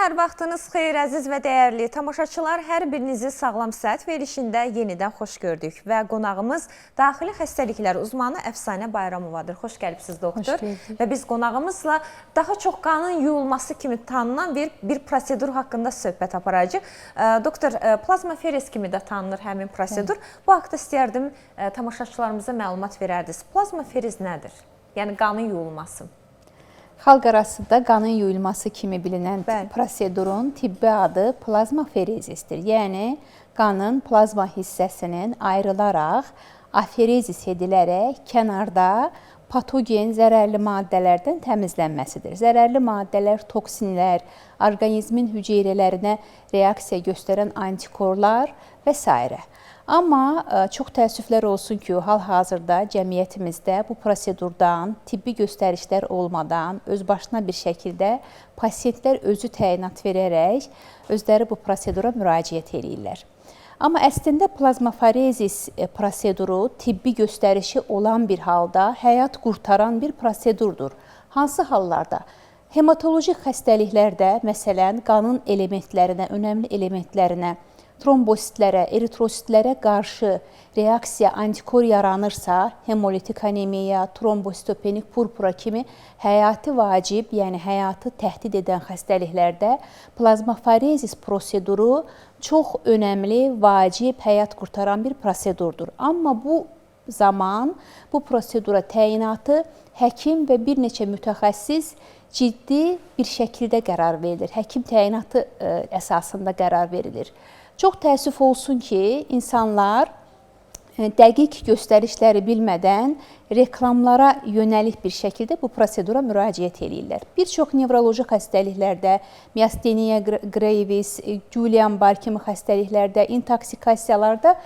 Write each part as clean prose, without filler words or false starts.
Hər vaxtınız xeyir, əziz və dəyərli tamaşaçılar. Hər birinizi Sağlam Səhət verilişində yenidən xoş gördük və qonağımız daxili xəstəliklər uzmanı Əfsanə Bayramovadır. Xoş gəlibsiniz, doktor. Və biz qonağımızla daha çox qanın yuyulması kimi tanınan bir prosedur haqqında söhbət aparacağıq. Doktor, plazmaferez kimi də tanınır həmin prosedur. Bu haqda istəyərdim tamaşaçılarımıza məlumat verərdiniz. Plazmaferez nədir? Yəni qanın yuyulması. Xalq arasında qanın yuyulması kimi bilinən prosedurun tibbi adı plazmaferezisdir. Yəni, qanın plazma hissəsinin ayrılaraq, aferezis edilərək kənarda patogen, zərərli maddələrdən təmizlənməsidir. Zərərli maddələr, toksinlər, orqanizmin hüceyrələrinə reaksiya göstərən antikorlar və s. Amma çox təəssüflər olsun ki, hal-hazırda cəmiyyətimizdə bu prosedurdan tibbi göstərişlər olmadan özbaşına bir şəkildə pasiyentlər özü təyinat verərək özləri bu prosedura müraciət edirlər. Amma əslində plazmaferezis proseduru tibbi göstərişi olan bir halda həyat qurtaran bir prosedurdur. Hansı hallarda? Hematoloji xəstəliklərdə, məsələn, qanın elementlərinə, önəmli elementlərinə, trombositlərə, eritrositlərə qarşı reaksiya, antikor yaranırsa, hemolitik anemiya, trombositopenik purpura kimi həyati vacib, yəni həyatı təhdid edən xəstəliklərdə plazmaferezis proseduru çox önəmli, vacib, həyat qurtaran bir prosedurdur. Amma bu zaman bu prosedura təyinatı həkim və bir neçə mütəxəssis ciddi bir şəkildə qərar verilir. Həkim təyinatı əsasında qərar verilir. Çox təəssüf olsun ki, insanlar dəqiq göstərişləri bilmədən reklamlara yönəlik bir şəkildə bu prosedura müraciət edirlər. Bir çox nevroloji xəstəliklərdə, miasteniya gravis, Guillain-Barré kimi xəstəliklərdə, intoksikasiyalarda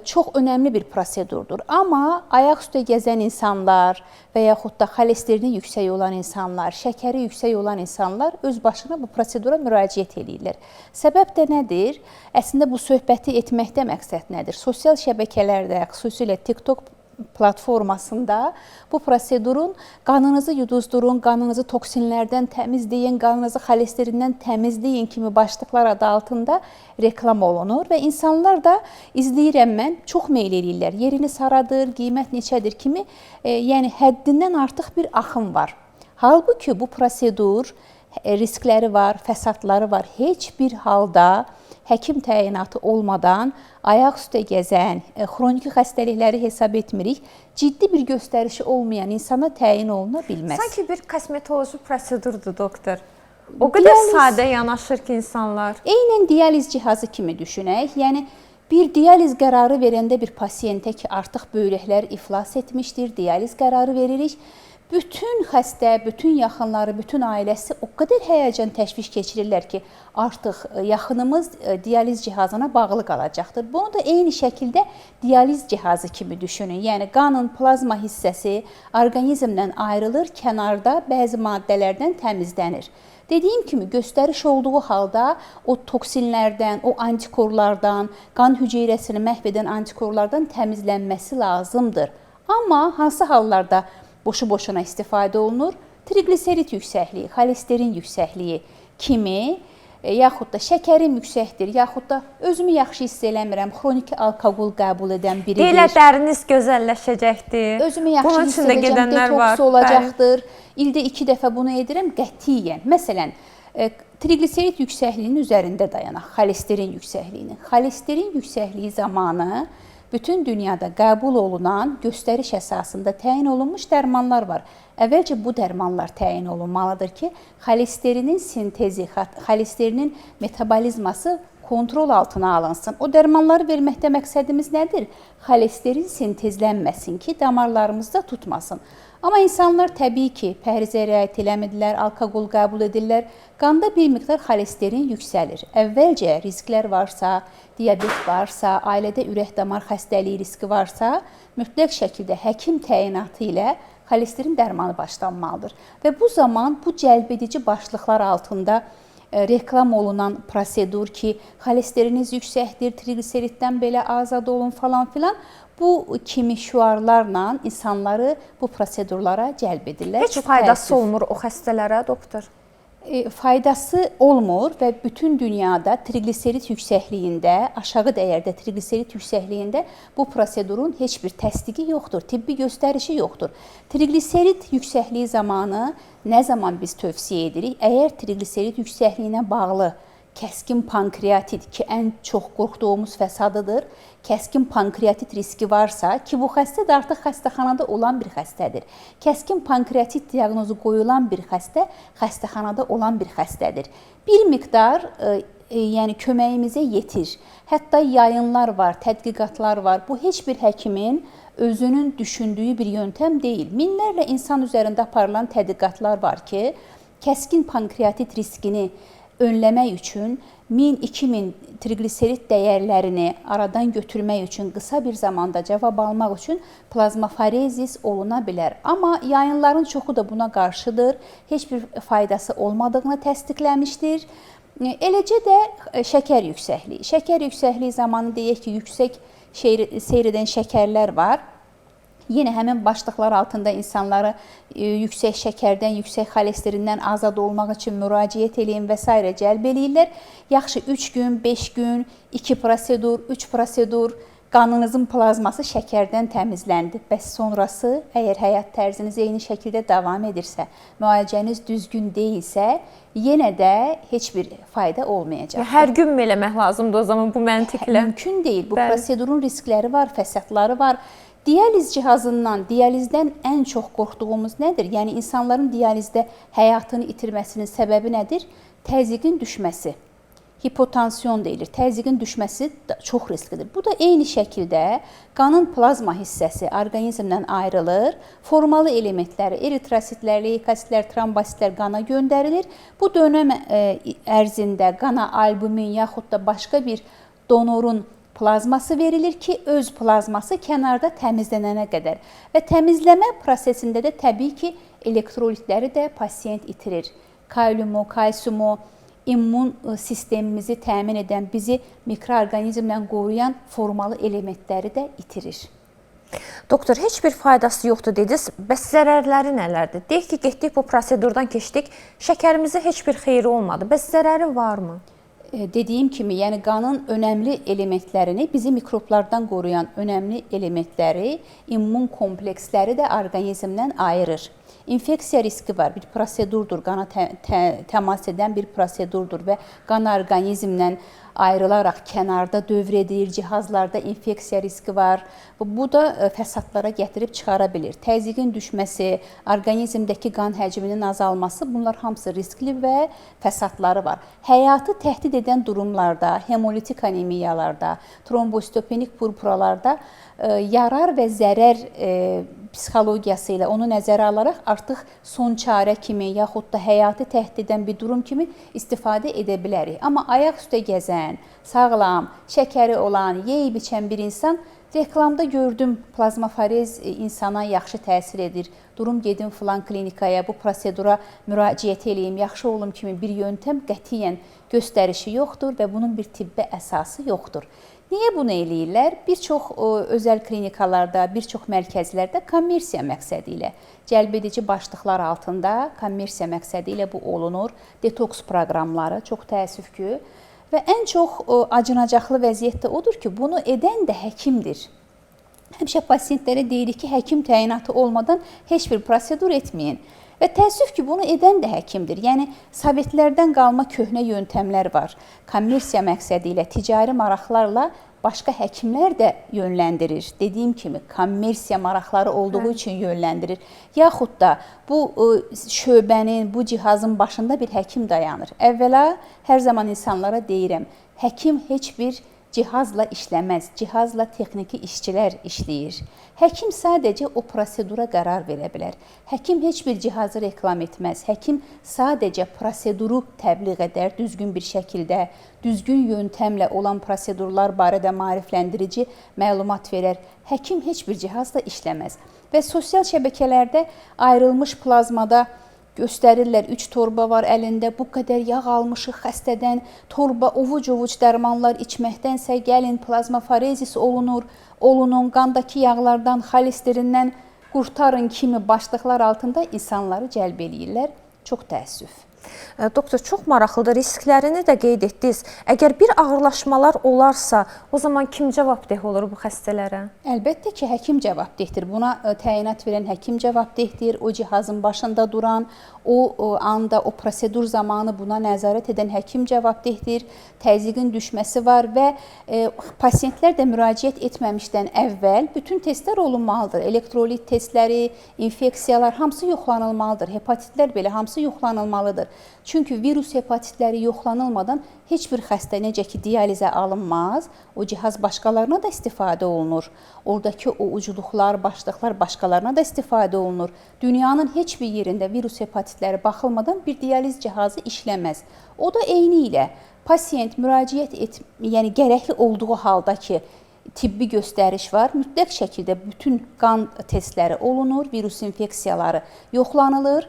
çox önəmli bir prosedurdur. Amma ayaq üstə gəzən insanlar və yaxud da xolesterini yüksək olan insanlar, şəkəri yüksək olan insanlar öz başına bu prosedura müraciət edirlər. Səbəb də nədir? Əslində bu söhbəti etməkdə məqsəd nədir? Sosial şəbəkələrdə, xüsusilə TikTok platformasında bu prosedurun qanınızı yuduzdurun, qanınızı toksinlərdən təmizləyin, qanınızı xolesterindən təmizləyin kimi başlıqlar adı altında reklam olunur və insanlar da izləyirəm mən, çox meyl edirlər. Yerini saradır, qiymət neçədir kimi, yəni həddindən artıq bir axım var. Halbuki bu prosedur riskləri var, fəsadları var. Heç bir halda həkim təyinatı olmadan ayaq üstə gəzən, xroniki xəstəlikləri hesab etmirik, ciddi bir göstərişi olmayan insana təyin oluna bilməz. Sanki bir kosmetoloji prosedurdur, doktor. O qədər sadə yanaşır ki, insanlar. Eynən dializ cihazı kimi düşünək. Yəni, bir dializ qərarı verəndə bir pasiyentə ki, artıq böyrəklər iflas etmişdir, dializ qərarı veririk. Bütün xəstə, bütün yaxınları, bütün ailəsi o qədər həyəcan təşviş keçirirlər ki, artıq yaxınımız dializ cihazına bağlı qalacaqdır. Bunu da eyni şəkildə dializ cihazı kimi düşünün. Yəni, qanın plazma hissəsi orqanizmdən ayrılır, kənarda bəzi maddələrdən təmizlənir. Dediyim kimi, göstəriş olduğu halda o toksinlərdən, o antikorlardan, qan hüceyrəsini məhv edən antikorlardan təmizlənməsi lazımdır. Amma hansı hallarda boşu-boşuna istifadə olunur? Triqliserit yüksəkliyi, xolesterin yüksəkliyi kimi, yaxud da şəkərim yüksəkdir, yaxud da özümü yaxşı hiss eləmirəm, xroniki alkoqol qəbul edən biridir. Deyilə dəriniz gözəlləşəcəkdir. Özümü yaxşı hiss edəcəm, detoks olacaqdır. İldə 2 dəfə bunu edirəm, qətiyyən. Məsələn, triqliserit yüksəkliyinin üzərində dayanaq, xolesterin yüksəkliyinin. Xolesterin yüksəkliyi zamanı bütün dünyada qəbul olunan göstəriş əsasında təyin olunmuş dərmanlar var. Əvvəlcə bu dərmanlar təyin olunmalıdır ki, xolesterinin sintezi, xolesterinin metabolizması kontrol altına alınsın. O dərmanları verməkdə məqsədimiz nədir? Xolesterin sintezlənməsin ki, damarlarımızda tutmasın. Amma insanlar təbii ki, pəhrizə riayət eləmirlər, alkoqol qəbul edirlər, qanda bir miqdar xolesterin yüksəlir. Əvvəlcə risklər varsa, diabet varsa, ailədə ürək-damar xəstəliyi riski varsa, mütləq şəkildə həkim təyinatı ilə xolesterin dərmanı başlanmalıdır. Və bu zaman bu cəlbedici başlıqlar altında reklam olunan prosedur ki, xolesteriniz yüksəkdir, triqliseritdən belə azad olun falan filan, bu kimi şüarlarla insanları bu prosedurlara cəlb edirlər. Heç faydası olmur o xəstələrə, doktor? faydası olmur və bütün dünyada triqliserit yüksəkliyində, aşağı dəyərdə triqliserit yüksəkliyində bu prosedurun heç bir təsdiqi yoxdur, tibbi göstərişi yoxdur. Triqliserit yüksəkliyi zamanı nə zaman biz tövsiyə edirik? Əgər triqliserit yüksəkliyinə bağlı kəskin pankreatit ki, ən çox qorxduğumuz fəsadıdır, kəskin pankreatit riski varsa ki, bu xəstə də artıq xəstəxanada olan bir xəstədir. Kəskin pankreatit diaqnozu qoyulan bir xəstə xəstəxanada olan bir xəstədir. Bir miqdar yəni köməyimizə yetir. Hətta yayınlar var, tədqiqatlar var. Bu heç bir həkimin özünün düşündüyü bir yöntəm deyil. Minlərlə insan üzərində aparılan tədqiqatlar var ki, kəskin pankreatit riskini önləmək üçün 1000-2000 triqliserit dəyərlərini aradan götürmək üçün qısa bir zamanda cavab almaq üçün plazmafarezis oluna bilər. Amma yayınların çoxu da buna qarşıdır, heç bir faydası olmadığını təsdiqləmişdir. Eləcə də şəkər yüksəkliyi. Şəkər yüksəkliyi zamanı deyək ki, yüksək seyr edən şəkərlər var. Yenə həmin başlıqlar altında insanları yüksək şəkərdən, yüksək xolesterindən azad olmaq üçün müraciət eləyin və s. cəlb eləyirlər. Yaxşı 3 gün, 5 gün, 2 prosedur, 3 prosedur, qanınızın plazması şəkərdən təmizləndi. Bəs sonrası, əgər həyat tərziniz eyni şəkildə davam edirsə, müalicəniz düzgün deyilsə, yenə də heç bir fayda olmayacaq. Hər gün mü eləmək lazımdır o zaman bu məntiqlə? Mümkün deyil. Bu prosedurun riskləri var, fəsadları var. Dializ cihazından, dializdən ən çox qorxduğumuz nədir? Yəni, insanların dializdə həyatını itirməsinin səbəbi nədir? Təzyiqin düşməsi. Hipotansiyon deyilir. Təzyiqin düşməsi çox risklidir. Bu da eyni şəkildə qanın plazma hissəsi orqanizmdən ayrılır. Formalı elementləri, eritrositlər, leykositlər, trombositlər qana göndərilir. Bu dönəm ərzində qana albumin yaxud da başqa bir donorun plazması verilir ki, öz plazması kənarda təmizlənənə qədər. Və təmizləmə prosesində də təbii ki, elektrolitləri də pasiyent itirir. Kaliumu, kalsiumu, immun sistemimizi təmin edən, bizi mikroorqanizmdən qoruyan formalı elementləri də itirir. Doktor, heç bir faydası yoxdur dediniz. Bəs zərərləri nələrdir? Deyək ki, getdik bu prosedurdan keçdik, şəkərimizə heç bir xeyri olmadı. Bəs zərəri varmı? Dediyim kimi, yəni qanın önəmli elementlərini, bizi mikroblardan qoruyan önəmli elementləri, immun kompleksləri də orqanizmdən ayırır. İnfeksiya riski var, bir prosedurdur, qana təmas edən bir prosedurdur və qan orqanizmdən ayrılaraq kənarda dövr edir, cihazlarda infeksiya riski var. Bu da fəsadlara gətirib çıxara bilir. Təzyiqin düşməsi, orqanizmdəki qan həcminin azalması, bunlar hamısı riskli və fəsadları var. Həyatı təhdid edən durumlarda, hemolitik anemiyalarda, trombositopenik purpuralarda yarar və zərər psixologiyası ilə onu nəzərə alaraq artıq son çarə kimi yaxud da həyatı təhdid edən bir durum kimi istifadə edə bilərik. Amma ayaq üstə gəzən, sağlam, şəkəri olan, yeyib içən bir insan reklamda gördüm, plazmafarez insana yaxşı təsir edir. Durum gedim filan klinikaya, bu prosedura müraciət eləyim, yaxşı olum kimi bir yöntəm qətiyyən göstərişi yoxdur və bunun bir tibbi əsası yoxdur. Niyə bunu eləyirlər? Bir çox özəl klinikalarda, bir çox mərkəzlərdə kommersiya məqsədi ilə, cəlb edici başlıqlar altında kommersiya məqsədi ilə bu olunur. Detoks proqramları, çox təəssüf ki, və ən çox acınacaqlı vəziyyət də odur ki, bunu edən də həkimdir. Həmişə pasiyentlərə deyirik ki, həkim təyinatı olmadan heç bir prosedur etməyin. Və təəssüf ki, bunu edən də həkimdir. Yəni, sovetlərdən qalma köhnə yöntəmlər var. Kommersiya məqsədi ilə, ticari maraqlarla başqa həkimlər də yönləndirir. Dediyim kimi, kommersiya maraqları olduğu üçün yönləndirir. Yaxud da bu şöbənin, bu cihazın başında bir həkim dayanır. Əvvəla, hər zaman insanlara deyirəm, həkim heç bir cihazla işləməz, cihazla texniki işçilər işləyir. Həkim sadəcə o prosedura qərar verə bilər. Həkim heç bir cihazı reklam etməz. Həkim sadəcə proseduru təbliğ edər düzgün bir şəkildə, düzgün yöntəmlə olan prosedurlar barədə maarifləndirici məlumat verər. Həkim heç bir cihazla işləməz. Və sosial şəbəkələrdə ayrılmış plazmada göstərirlər, 3 torba var əlində, bu qədər yağ almışıq xəstədən, torba ovuc-ovuc dərmanlar içməkdənsə gəlin plazmafarezis olunun, qandakı yağlardan, xolesterindən qurtarın kimi başlıqlar altında insanları cəlb eləyirlər. Çox təəssüf. Doktor, çox maraqlıdır. Risklərini də qeyd etdiniz. Əgər bir ağırlaşmalar olarsa, o zaman kim cavabdeh olur bu xəstələrə? Əlbəttə ki, həkim cavabdehdir. Buna təyinat verən həkim cavabdehdir. O cihazın başında duran, o anda, o prosedur zamanı buna nəzarət edən həkim cavabdehdir. Təzyiqin düşməsi var və pasiyentlər də müraciət etməmişdən əvvəl bütün testlər olunmalıdır. Elektrolit testləri, infeksiyalar hamısı yoxlanılmalıdır. Hepatitlər belə hamısı yoxlanılmalıdır. Çünki virus hepatitləri yoxlanılmadan heç bir xəstə necə ki dializə alınmaz, o cihaz başqalarına da istifadə olunur. Oradakı o ucluqlar, başlıqlar başqalarına da istifadə olunur. Dünyanın heç bir yerində virus hepatitləri baxılmadan bir dializ cihazı işləməz. O da eyni ilə pasiyent müraciət yəni gərəkli olduğu halda ki, tibbi göstəriş var, mütləq şəkildə bütün qan testləri olunur, virus infeksiyaları yoxlanılır.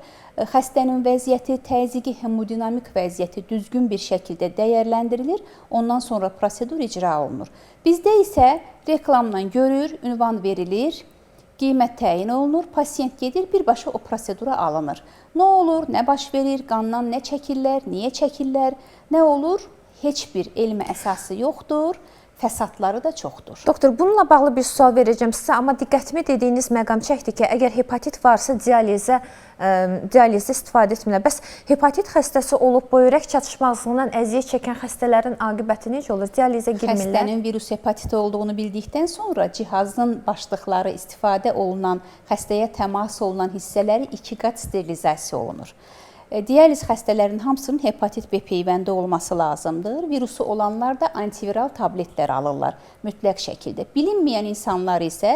Xəstənin vəziyyəti, təzyiqi, hemodinamik vəziyyəti düzgün bir şəkildə dəyərləndirilir, ondan sonra prosedur icra olunur. Bizdə isə reklamla görür, ünvan verilir, qiymət təyin olunur, pasiyent gedir, birbaşa o prosedura alınır. Nə olur, nə baş verir, qandan nə çəkirlər, niyə çəkirlər, nə olur? Heç bir elmi əsası yoxdur. Fəsadları da çoxdur. Doktor, bununla bağlı bir sual verəcəm sizə, amma diqqətimi dediyiniz məqam çəkdi ki, əgər hepatit varsa dializə istifadə etmirlər. Bəs hepatit xəstəsi olub böyrək çatışmazlığından əziyyət çəkən xəstələrin aqibəti necə olur? Dializə girmirlər. Xəstənin virus hepatiti olduğunu bildikdən sonra cihazın başlıqları istifadə olunan, xəstəyə təmas olunan hissələri 2 qat sterilizasiya olunur. Dializ xəstələrinin hamısının hepatit B peyvəndi olması lazımdır. Virusu olanlar da antiviral tabletlər alırlar mütləq şəkildə. Bilinməyən insanlar isə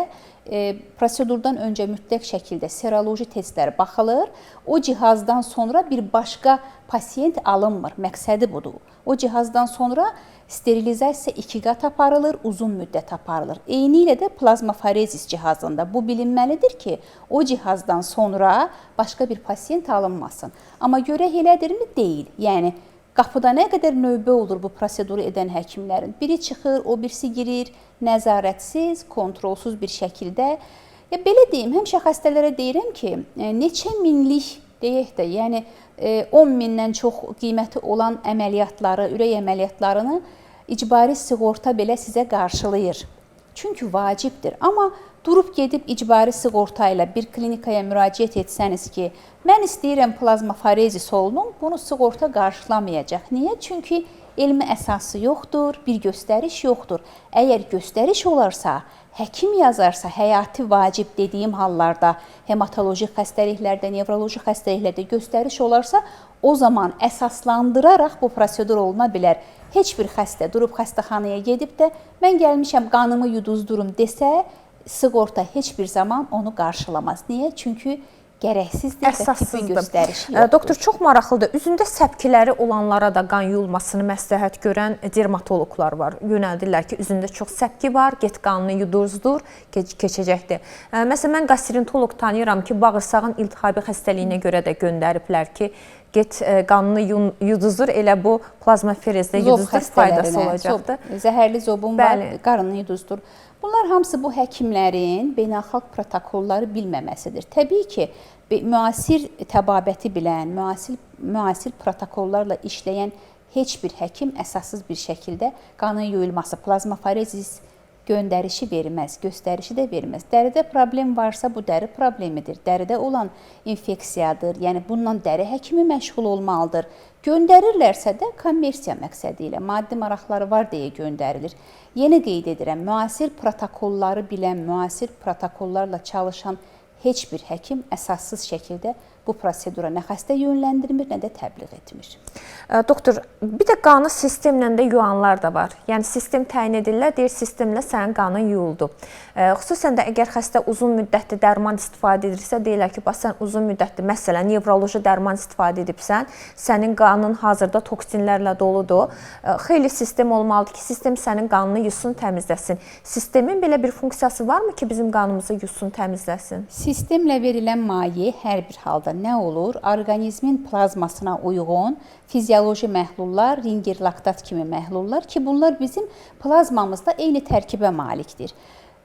prosedurdan öncə mütləq şəkildə seroloji testlər baxılır. O cihazdan sonra bir başqa pasiyent alınmır. Məqsədi budur. O cihazdan sonra sterilizasiya 2 qat aparılır, uzun müddət aparılır. Eyni ilə də plazmaforezis cihazında bu bilinməlidir ki, o cihazdan sonra başqa bir pasiyent alınmasın. Amma görək elədirmi? Deyil. Yəni qapıda nə qədər növbə olur bu proseduru edən həkimlərin? Biri çıxır, o birisi girir, nəzarətsiz, kontrolsuz bir şəkildə. Ya belə deyim, həmişə xəstələrə deyirəm ki, neçə minlik deyək də, yəni 10 mindən çox qiyməti olan əməliyyatları, ürək əməliyyatlarını icbari sığorta belə sizə qarşılayır. Çünki vacibdir. Amma durub gedib icbari sığorta ilə bir klinikaya müraciət etsəniz ki, mən istəyirəm plazmaforezis olunum, bunu sığorta qarşılamayacaq. Niyə? Çünki elmi əsası yoxdur, bir göstəriş yoxdur. Əgər göstəriş olarsa, həkim yazarsa, həyati vacib dediyim hallarda, hematoloji xəstəliklərdə, nevroloji xəstəliklərdə göstəriş olarsa, o zaman əsaslandıraraq bu prosedur oluna bilər. Heç bir xəstə durub xəstəxanaya gedib də mən gəlmişəm qanımı yuduzdurum desə, sığorta heç bir zaman onu qarşılamaz. Niyə? Çünki gərəksizdir və tibbi göstəriş yoxdur. Doktor, çox maraqlıdır. Üzündə səpkiləri olanlara da qan yuyulmasını məsləhət görən dermatoloqlar var. Yönəldirlər ki, üzündə çox səpki var, get qanını yuduzdur, keçəcəkdir. Məsələn, mən qastrentoloq tanıyıram ki, bağırsağın iltihabi xəstəliyinə görə də göndəriblər ki, get qanını yuduzdur, elə bu plazmaferezdə yuduzdur, faydası olacaqdır. Zəhərli zobun var, qarnını yuduzdur. Bunlar hamısı bu həkimlərin beynəlxalq protokolları bilməməsidir. Təbii ki, müasir təbabəti bilən, müasir protokollarla işləyən heç bir həkim əsassız bir şəkildə qanın yuyulması, plazmaforezis göndərişi verməz, göstərişi də verməz. Dəridə problem varsa bu dəri problemidir. Dəridə olan infeksiyadır. Yəni bununla dəri həkimi məşğul olmalıdır. Göndərirlərsə də kommersiya məqsədi ilə, maddi maraqları var deyə göndərilir. Yenə qeyd edirəm, müasir protokolları bilən, müasir protokollarla çalışan heç bir həkim əsassız şəkildə bu prosedura nə xəstə yönləndirmir, nə də təbliğ etmir. Doktor, bir də qanı sistemlə də yuyanlar da var. Yəni sistem təyin edirlər, deyir sistemlə sənin qanın yuyuldu. Xüsusən də əgər xəstə uzun müddətli dərman istifadə edirsə, deyirlər ki, bax sən uzun müddətli, məsələn, nevroloji dərman istifadə edibsən, sənin qanın hazırda toksinlərlə doludur. Xeyli sistem olmalıdır ki, sistem sənin qanını yusun, təmizləsin. Sistemin belə bir funksiyası varmı ki, bizim qanımızı yusun, təmizləsin? Sistemlə verilən maye hər bir halda nə olur? Orqanizmin plazmasına uyğun fizioloji məhlullar, ringerlaktat kimi məhlullar ki, bunlar bizim plazmamızda eyni tərkibə malikdir.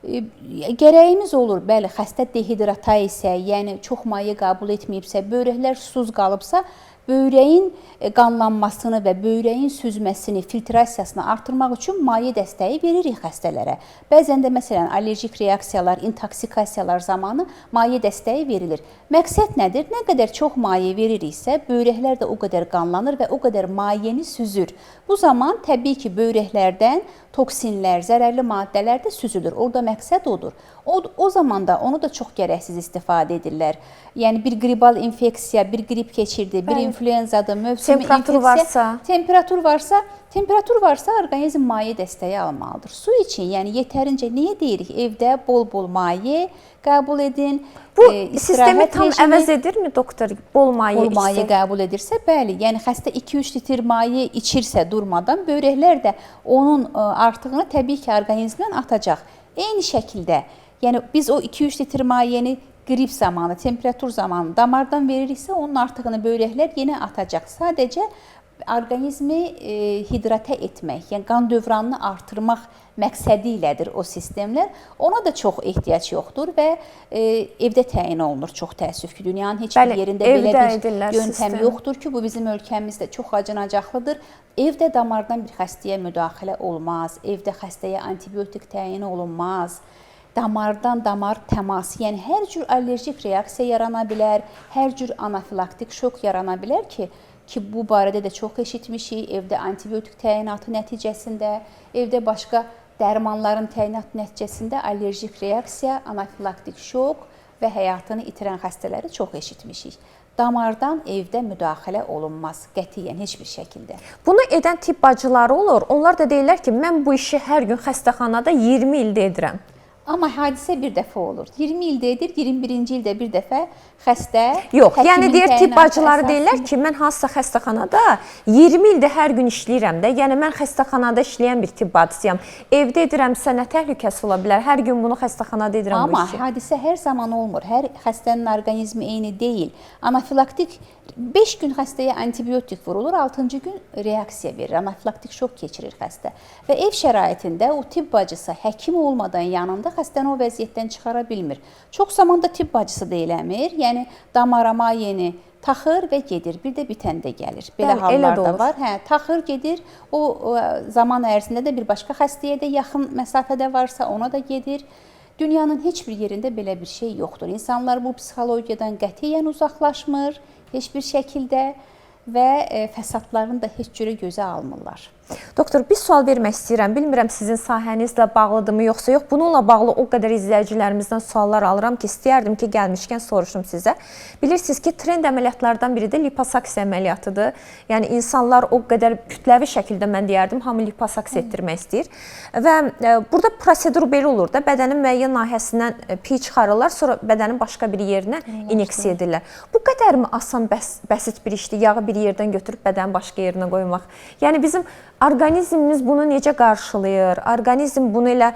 Gərəyimiz olur, bəli, xəstə dehidrata isə, yəni çox maye qəbul etməyibsə, böyrəklər susuz qalıbsa, böyrəyin qanlanmasını və böyrəyin süzməsini, filtrasiyasını artırmaq üçün maye dəstəyi veririk xəstələrə. Bəzən də məsələn allerjik reaksiyalar, intoksikasiyalar zamanı maye dəstəyi verilir. Məqsəd nədir? Nə qədər çox maye veririksə, böyrəklər də o qədər qanlanır və o qədər mayeni süzür. Bu zaman təbii ki, böyrəklərdən toksinlər, zərərli maddələr də süzülür. Orada məqsəd odur. O zaman da onu da çox gərəksiz istifadə edirlər. Yəni bir qribal infeksiya, bir qrip keçirdi, bir influenzadır, mövsümi infeksiya, temperatur varsa orqanizm maye dəstəyi almalıdır. Su için, yəni yetərincə niyə deyirik? Evdə bol-bol maye qəbul edin. Bu sistemi tam əvəz edirmi doktor? Bol maye qəbul edirsə, bəli. Yəni xəstə 2-3 litr maye içirsə durmadan, böyrəklər də onun artığını təbii ki, orqanizmdən atacaq. Eyni şəkildə, yəni biz o 2-3 litr mayeni qrip zamanı, temperatur zamanı damardan veririksə, onun artığını böyrəklər yenə atacaq. Sadəcə orqanizmi hidratə etmək, yəni qan dövranını artırmaq məqsədi ilədir o sistemlər. Ona da çox ehtiyac yoxdur və evdə təyin olunur, çox təəssüf ki, dünyanın heç bir yerində belə bir yöntəm yoxdur ki, bu bizim ölkəmizdə çox acınacaqlıdır. Evdə damardan bir xəstəyə müdaxilə olmaz, evdə xəstəyə antibiotik təyin olunmaz. Damardan damar təması, yəni hər cür allerjik reaksiya yarana bilər, hər cür anafilaktik şok yarana bilər ki, bu barədə də çox eşitmişik. Evdə antibiotik təyinatı nəticəsində, evdə başqa dərmanların təyinatı nəticəsində allerjik reaksiya, anafilaktik şok və həyatını itirən xəstələri çox eşitmişik. Damardan evdə müdaxilə olunmaz, qətiyyən heç bir şəkildə. Bunu edən tibb bacıları olur. Onlar da deyirlər ki, mən bu işi hər gün xəstəxanada 20 ildə edirəm. Amma hadisə bir dəfə olur. 20 ildə edir, 21-ci ildə bir dəfə xəstə... Yox, yəni deyir tibb bacıları deyirlər ki, mən hansısa xəstəxanada 20 ildə hər gün işləyirəm də, yəni mən xəstəxanada işləyən bir tibb bacısıyam. Evdə edirəmsə nə təhlükəsi ola bilər? Hər gün bunu xəstəxanada edirəm bu işi. Amma hadisə hər zaman olmur. Hər xəstənin orqanizmi eyni deyil. Anafilaktik 5 gün xəstəyə antibiotik vurulur, 6-cı gün reaksiya verir, anafilaktik şok keçirir xəstə. Və ev şəraitində o tibb bacısı həkim olmadan yanında xəstəni o vəziyyətdən çıxara bilmir. Çox zaman da tibb bacısı da eləmir, yəni damara mayeni taxır və gedir, bir də bitəndə gəlir. Belə hallar da var. Taxır, gedir, o zaman ərzində də bir başqa xəstəyə də yaxın məsafədə varsa ona da gedir. Dünyanın heç bir yerində belə bir şey yoxdur. İnsanlar bu psixologiyadan qətiyyən uzaqlaşmır, heç bir şəkildə və fəsadlarını da heç cürə gözə almırlar. Doktor, bir sual vermək istəyirəm. Bilmirəm sizin sahənizlə bağlıdırmı, yoxsa yox. Bununla bağlı o qədər izləyicilərimizdən suallar alıram ki, istəyərdim ki, gəlmişkən soruşum sizə. Bilirsiniz ki, trend əməliyyatlardan biri də liposaksiya əməliyyatıdır. Yəni, insanlar o qədər kütləvi şəkildə, mən deyərdim, hamı liposaksiya etdirmək istəyir. Və burada prosedur belə olur da, bədənin müəyyən nahiyəsindən piy çıxarırlar, sonra bədənin başqa bir yerinə inyeksiya edirlər. Bu qədərmi asan, bəsit bir işdir, yağı bir yerdən götürüb bədənin başqa yerinə qoymaq? Yəni, bizim orqanizmimiz bunu necə qarşılayır? Orqanizm bunu elə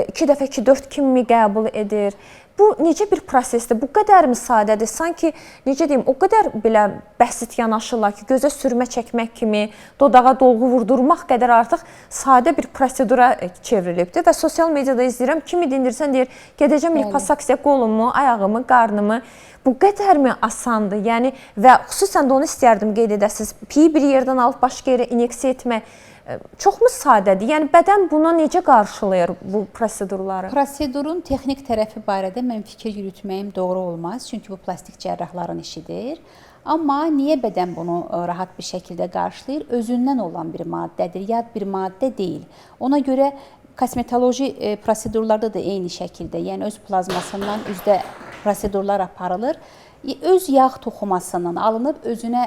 2 dəfə 2-4 kimi qəbul edir? Bu necə bir prosesdir? Bu qədərmi sadədir? Sanki, necə deyim, o qədər belə bəsit yanaşırlar ki, gözə sürmə çəkmək kimi, dodağa dolğu vurdurmaq qədər artıq sadə bir prosedura çevrilibdir. Və sosial mediada izləyirəm, kimi dindirsən deyir, gedəcəm liposaksiya qolumu, ayağımı, qarnımı. Bu qədərmi asandır? Yəni, və xüsusən də onu istəyərdim qeyd edəsiniz, piyi bir yerdən alıb başqa yerə inyeksiya etmək çoxmu sadədir? Yəni, bədən buna necə qarşılayır bu prosedurları? Prosedurun texnik tərəfi barədə mən fikir yürütməyim doğru olmaz. Çünki bu plastik cərrahların işidir. Amma niyə bədən bunu rahat bir şəkildə qarşılayır? Özündən olan bir maddədir, yad bir maddə deyil. Ona görə kosmetoloji prosedurlarda da eyni şəkildə, yəni öz plazmasından üzdə prosedurlar aparılır. Öz yağ toxumasının alınıb özünə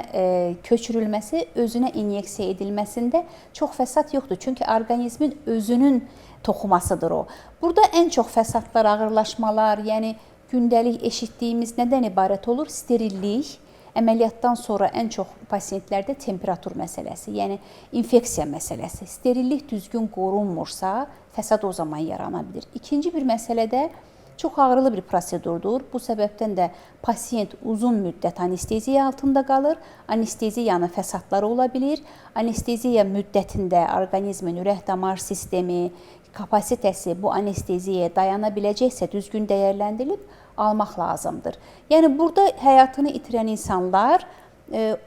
köçürülməsi, özünə inyeksiya edilməsində çox fəsad yoxdur. Çünki orqanizmin özünün toxumasıdır o. Burada ən çox fəsadlar, ağırlaşmalar, yəni gündəlik eşitdiyimiz nədən ibarət olur? Sterillik, əməliyyatdan sonra ən çox pasientlərdə temperatur məsələsi, yəni infeksiya məsələsi. Sterillik düzgün qorunmursa, fəsad o zaman yarana bilir. İkinci bir məsələ də çox ağrılı bir prosedurdur. Bu səbəbdən də pasiyent uzun müddət anesteziya altında qalır. Anesteziyanın fəsadları ola bilir. Anesteziya müddətində orqanizmin ürək-damar sistemi, kapasitəsi bu anesteziyaya dayana biləcəksə düzgün dəyərləndirilib almaq lazımdır. Yəni burada həyatını itirən insanlar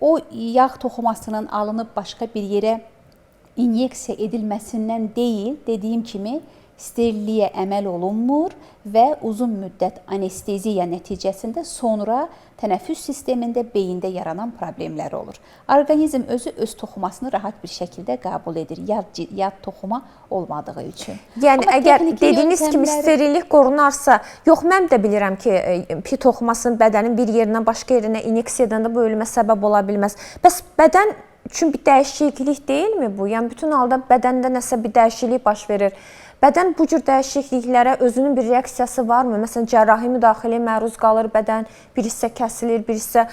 o yağ toxumasının alınıb başqa bir yerə inyeksiya edilməsindən deyil, dediyim kimi sterilliyə əməl olunmur və uzun müddət anesteziya nəticəsində sonra tənəffüs sistemində, beyində yaranan problemlər olur. Orqanizm özü öz toxumasını rahat bir şəkildə qəbul edir, yad toxuma olmadığı üçün. Yəni əgər dediyiniz kimi sterillik qorunarsa, yox mən də bilirəm ki, pi toxumasının bədənin bir yerindən başqa yerinə inyeksiya edəndə bu ölümə səbəb ola bilməz. Bəs bədən üçün bir dəyişiklik deyilmi bu? Yəni bütün halda bədəndə nəsə bir dəyişiklik baş verir. Bədən bu cür dəyişikliklərə özünün bir reaksiyası varmı? Məsələn, cərrahi müdaxiləyə məruz qalır bədən, bir hissə kəsilir, bir hissə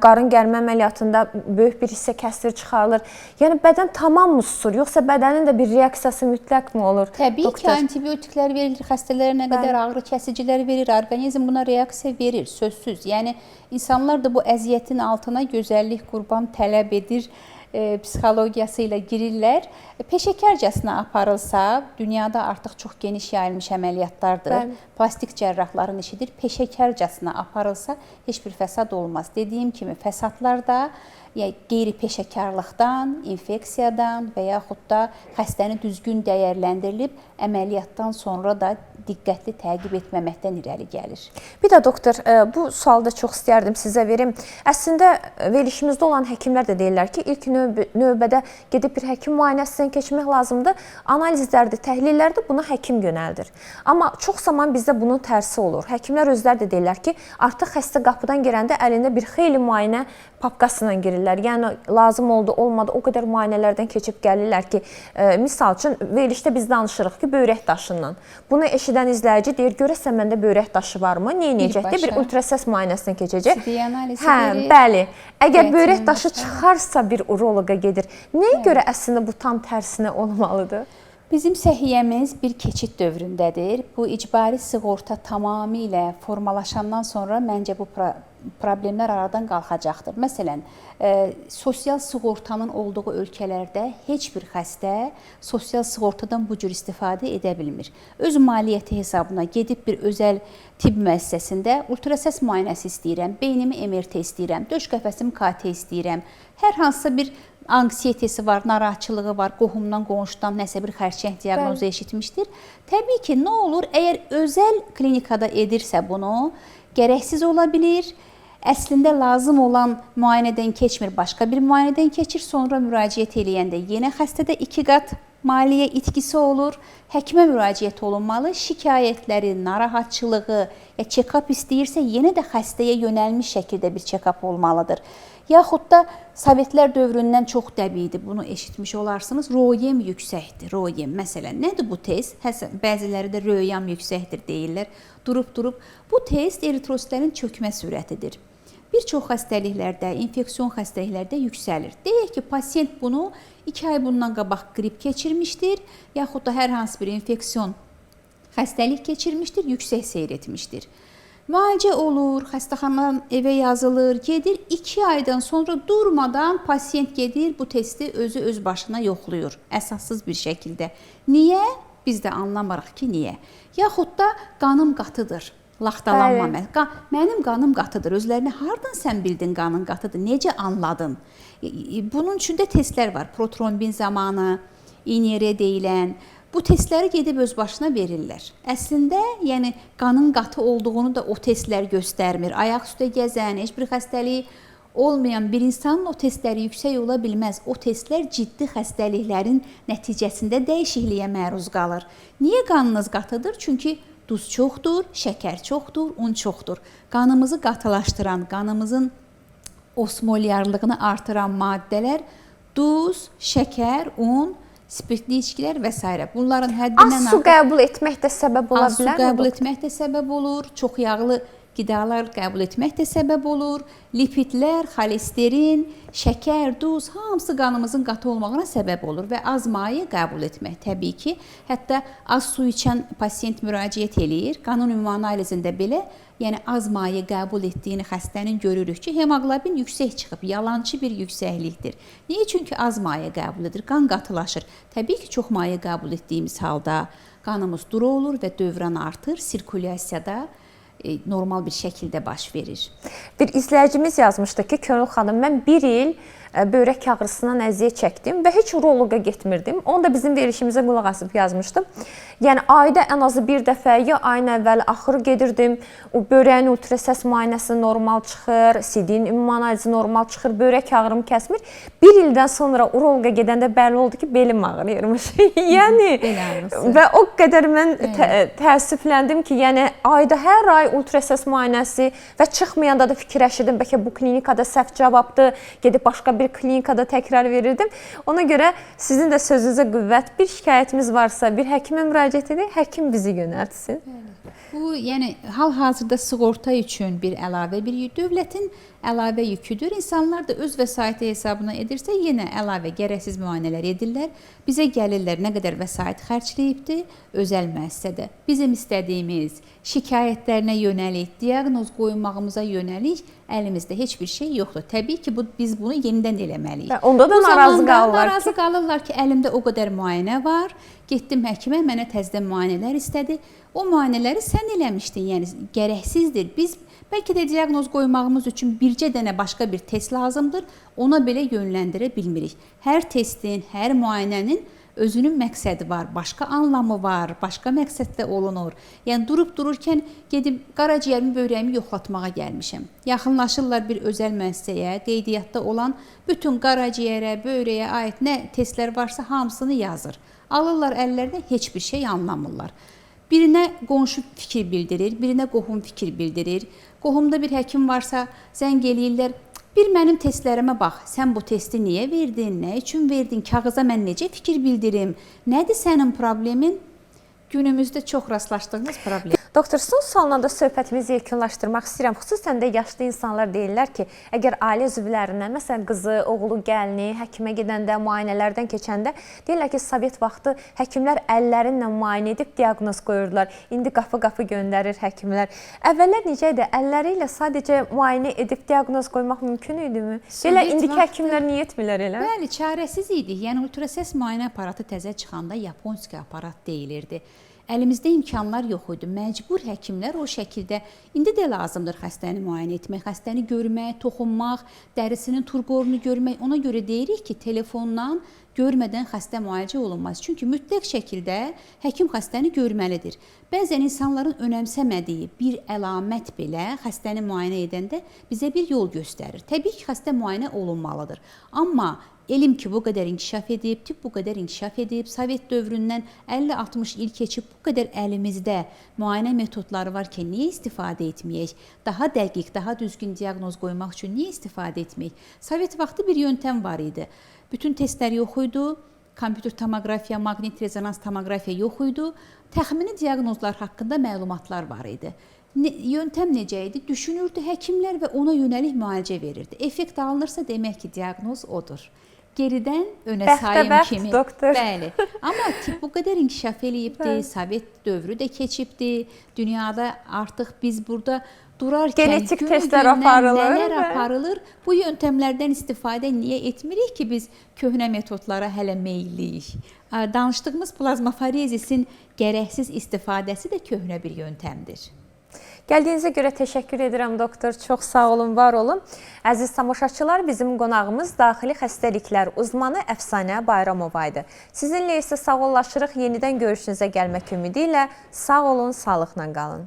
qarın gərmə əməliyyatında böyük bir hissə kəsilir, çıxarılır. Yəni bədən tamam mı susur, yoxsa bədənin də bir reaksiyası mütləq mi olur? Təbii ki, antibiotiklər verilir, xəstələrə nə qədər ağrı kəsicilər verir, orqanizm buna reaksiya verir, sözsüz. Yəni insanlar da bu əziyyətin altına gözəllik qurban tələb edir, psixologiyası ilə girirlər. Peşəkarcasına aparılsa, dünyada artıq çox geniş yayılmış əməliyyatlardır. Plastik cərrahların işidir. Peşəkarcasına aparılsa heç bir fəsad olmaz. Dediyim kimi fəsadlar da qeyri-peşəkarlıqdan, infeksiyadan və yaxud da xəstəni düzgün dəyərləndirilib əməliyyatdan sonra da diqqətli təqib etməməkdən irəli gəlir. Bir də doktor, bu sualı da çox istərdim sizə verim. Əslində verilişimizdə olan həkimlər də deyirlər ki, ilk növbədə gedib bir həkim müayinəsindən keçmək lazımdır. Analizlərdə, təhlillərdə buna həkim yönəldir. Amma çox zaman bizdə bunun tərsi olur. Həkimlər özləri də deyirlər ki, artıq xəstə qapıdan girəndə əlində bir xeyli müayinə papkasıyla girirlər. Yəni lazım oldu, olmadı, o qədər müayinələrdən keçib gəlirlər ki, misal üçün verilişdə biz danışırıq ki, böyrək daşından. Bunu eşidən izləyici deyir, görəsən məndə böyrək daşı varmı? Niyə necəkdir? Bir ultrasəs müayinəsindən keçəcək. Bəli. Əgər böyrək daşı çıxarsa bir uroloqa gedir. Nəyə görə əslində bu tam tərsinə olmalıdır? Bizim səhiyyəmiz bir keçid dövründədir. Bu icbari sığorta tamamilə formalaşandan sonra məncə bu problemlər aradan qalxacaqdır. Məsələn, sosial sığortanın olduğu ölkələrdə heç bir xəstə sosial sığortadan bu cür istifadə edə bilmir. Öz maliyyəti hesabına gedib bir özəl tibb müəssisəsində ultrasəs müayinəsi istəyirəm, beynimi MRT istəyirəm, döş qəfəsim KT istəyirəm, hər hansısa bir anksiyetesi var, narahatçılığı var, qohumdan, qonşudan nəsə bir xərçəng diaqnozu eşitmişdir. Təbii ki, nə olur? Əgər özəl klinikada edirsə bunu, gərəksiz ola bilir. Əslində lazım olan müayinədən keçmir, başqa bir müayinədən keçir, sonra müraciət eləyəndə yenə xəstədə 2 qat maliyyə itkisi olur. Həkimə müraciət olunmalı, şikayətləri, narahatçılığı, check-up istəyirsə yenə də xəstəyə yönəlmiş şəkildə bir check-up olmalıdır. Yaxud da Sovetlər dövründən çox təbiidir, bunu eşitmiş olarsınız. ROYEM yüksəkdir, ROYEM. Məsələn, nədir bu test? Bəziləri də RÖYAM yüksəkdir deyirlər. Durub. Bu test eritrositlərin çökmə sürətidir. Bir çox xəstəliklərdə, infeksiyon xəstəliklərdə yüksəlir. Deyək ki, pasiyent bunu 2 ay bundan qabaq qrip keçirmişdir, yaxud da hər hansı bir infeksiyon xəstəlik keçirmişdir, yüksək seyr etmişdir. Müalicə olur, xəstəxanadan evə yazılır, gedir 2 aydan sonra durmadan pasiyent gedir, bu testi özü öz başına yoxlayır, əsassız bir şəkildə. Niyə? Biz də anlamırıq ki, niyə? Yaxud da qanım qatıdır. Laxtalanma. Mənim qanım qatıdır. Özlərinə hardan sən bildin qanın qatıdır? Necə anladın? Bunun üçün də testlər var. Protrombin zamanı, INR deyilən. Bu testləri gedib öz başına verirlər. Əslində, yəni qanın qatı olduğunu da o testlər göstərmir. Ayaq üstə gəzən, heç bir xəstəliyi olmayan bir insanın o testləri yüksək ola bilməz. O testlər ciddi xəstəliklərin nəticəsində dəyişikliyə məruz qalır. Niyə qanınız qatıdır? Çünki duz çoxdur, şəkər çoxdur, un çoxdur. Qanımızı qatılaşdıran, qanımızın osmolyarlığını artıran maddələr duz, şəkər, un, spirtli içkilər və s. Bunların həddindən az su qəbul etmək də səbəb ola bilər. Az su qəbul etmək də səbəb olur, çox yağlı qidalar qəbul etmək də səbəb olur. Lipidlər, xolesterin, şəkər, duz hamısı qanımızın qatı olmağına səbəb olur və az maye qəbul etmək təbii ki. Hətta az su içən pasiyent müraciət eləyir. Qanun ümumi analizində belə, yəni az maye qəbul etdiyini xəstənin görürük ki, hemoqlobin yüksək çıxıb, yalançı bir yüksəklikdir. Niyə? Çünki az maye qəbul edir, qan qatılaşır. Təbii ki, çox maye qəbul etdiyimiz halda qanımız duru olur və dövran artır, sirkulyasiyada normal bir şəkildə baş verir. Bir izləyicimiz yazmışdı ki, Könül xanım, mən 1 il böyrək ağrısından əziyyət çəkdim və heç uroloqa getmirdim. Onu da bizim verilişimizə qulaq asıb yazmışdım. Yəni ayda ən azı bir dəfə ya ayın əvvəli axırı gedirdim. O börəyin ultrasəs müayinəsi normal çıxır, CD-nin ümumi analizi normal çıxır, böyrək ağrım kəsmir. 1 ildən sonra uroloqa gedəndə bəlli oldu ki, belim ağrıyırmış. Yəni və o qədər mən təəssüfləndim ki, yəni ayda hər ay ultrasəs müayinəsi və çıxmayanda da fikirləşirdim, bəlkə bu klinikada səhv cavabdır, gedib başqa bir klinikada təkrar verirdim. Ona görə sizin də sözünüzə qüvvət. Bir şikayətimiz varsa, bir həkimə müraciət edək, həkim bizi yönəltsin. Bu, yəni hal-hazırda sığorta üçün bir əlavə bir dövlətin əlavə yüküdür. İnsanlar da öz vəsaiti hesabına edirsə, yenə əlavə gərəksiz müayinələr edirlər. Bizə gəlirlər, nə qədər vəsait xərcləyibdir, özəl müəssisədə. Bizim istədiyimiz şikayətlərinə yönəlik, diaqnoz qoymağımıza yönəlik əlimizdə heç bir şey yoxdur. Təbii ki, biz bunu yenidən eləməliyik. Onda da narazı qalırlar. Narazı qalırlar ki, əlimdə o qədər müayinə var, getdim həkimə, mənə təzədən müayinələr istədi. O müayinələri sən eləmişdin, yəni gərəksizdir. Biz bəlkə də diaqnoz qoymağımız üçün bircə dənə başqa bir test lazımdır, ona belə yönləndirə bilmirik. Hər testin, hər müayinənin özünün məqsədi var, başqa anlamı var, başqa məqsəddə olunur. Yəni durub-dururkən gedib qaraciyərimi, böyrəyimi yoxlatmağa gəlmişəm. Yaxınlaşırlar bir özəl müəssisəyə, qeydiyyatda olan bütün qaraciyərə, böyrəyə aid nə testlər varsa hamısını yazır. Alırlar əllərinə, heç bir şey anlamırlar. Birinə qonşu fikir bildirir, birinə qohum fikir bildirir. Qohumda bir həkim varsa zəng eləyirlər, bir mənim testlərimə bax, sən bu testi niyə verdin, nə üçün verdin, kağıza mən necə fikir bildirim, nədir sənin problemin? Günümüzdə çox rastlaşdığımız problem. Doktor, son sualla da söhbətimizi yekunlaşdırmaq istəyirəm. Xüsusən də yaşlı insanlar deyirlər ki, əgər ailə üzvlərindən, məsələn, qızı, oğlu, gəlini, həkimə gedəndə, müayinələrdən keçəndə, deyirlər ki, Sovet vaxtı həkimlər əllərinlə müayinə edib diaqnoz qoyurdular. İndi qapı-qapı göndərir həkimlər. Əvvəllər necə idi? Əlləri ilə sadəcə müayinə edib diaqnoz qoymaq mümkün idimi? Belə indiki həkimlər niyə etmirlər elə? Bəli, çarəsiz idi. Yəni ultrasəs müayinə aparatı təzə çıxanda yaponski aparat deyilirdi. Əlimizdə imkanlar yox idi. Məcbur həkimlər o şəkildə, indi də lazımdır xəstəni müayinə etmək, xəstəni görmək, toxunmaq, dərisinin turqorunu görmək. Ona görə deyirik ki, telefondan görmədən xəstə müalicə olunmaz. Çünki mütləq şəkildə həkim xəstəni görməlidir. Bəzən insanların önəmsəmədiyi bir əlamət belə xəstəni müayinə edəndə bizə bir yol göstərir. Təbii ki, xəstə müayinə olunmalıdır. Amma elm ki, bu qədər inkişaf edib, tibb bu qədər inkişaf edib, Sovet dövründən 50-60 il keçib, bu qədər əlimizdə müayinə metodları var ki, niyə istifadə etməyək? Daha dəqiq, daha düzgün diaqnoz qoymaq üçün niyə istifadə etməyək? Sovet vaxtı bir yöntəm var idi. Bütün testlər yox idi, kompüter tomoqrafiya, maqnit rezonans tomoqrafiya yox idi, təxmini diaqnozlar haqqında məlumatlar var idi. Yöntəm necə idi? Düşünürdü həkimlər və ona yönəlik müalicə verirdi. Effekt alınırsa demək ki, diaqnoz odur. Geridən önə sayım kimi. Doktor. Bəli. Amma tibb bu qədər inkişaf eləyibdi, Sovet dövrü də keçibdi. Dünyada artıq biz burada durarkən genetik testlər aparılır. Nələr aparılır? Bu yöntəmlərdən istifadə niyə etmirik ki, biz köhnə metodlara hələ meyilliyik? Danışdığımız plazmaforezisin gərəksiz istifadəsi də köhnə bir yöntəmdir. Gəldiyinizə görə təşəkkür edirəm, doktor. Çox sağ olun, var olun. Əziz tamaşaçılar, bizim qonağımız daxili xəstəliklər uzmanı Əfsanə Bayramova idi. Sizinlə isə sağollaşırıq, yenidən görüşünüzə gəlmək ümidi ilə. Sağ olun, sağlıqla qalın.